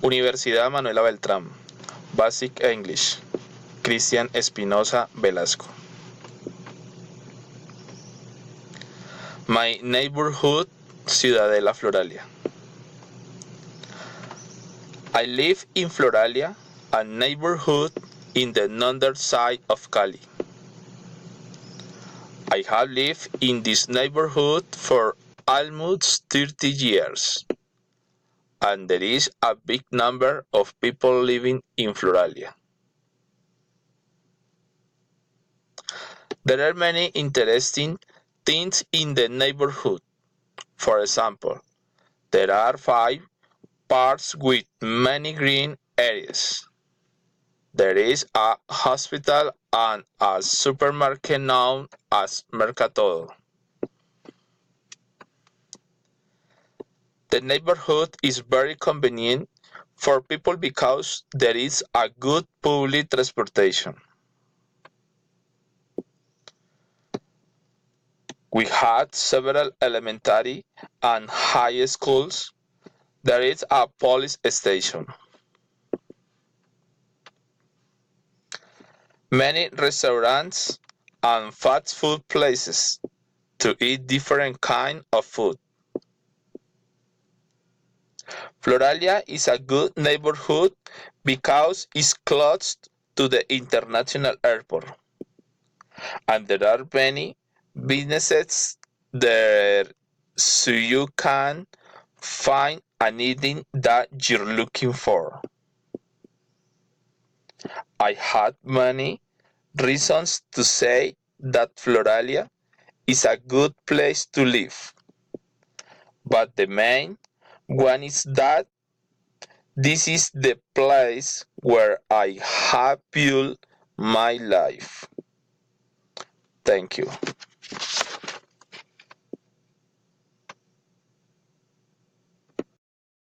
Universidad Manuela Beltrán. Basic English. Cristian Espinosa Velasco. My neighborhood, Ciudadela Floralia. I live in Floralia, a neighborhood in the northern side of Cali. I have lived in this neighborhood for almost 30 years, and there is a big number of people living in Floralia. There are many interesting things in the neighborhood. For example, there are 5 parks with many green areas. There is a hospital and a supermarket known as Mercatoro. The neighborhood is very convenient for people because there is a good public transportation. We had several elementary and high schools. There is a police station. Many restaurants and fast food places to eat different kinds of food. Floralia is a good neighborhood because it's close to the international airport, and there are many businesses there, so you can find anything that you're looking for. I had many reasons to say that Floralia is a good place to live, but the main one is that this is the place where I have built my life. Thank you.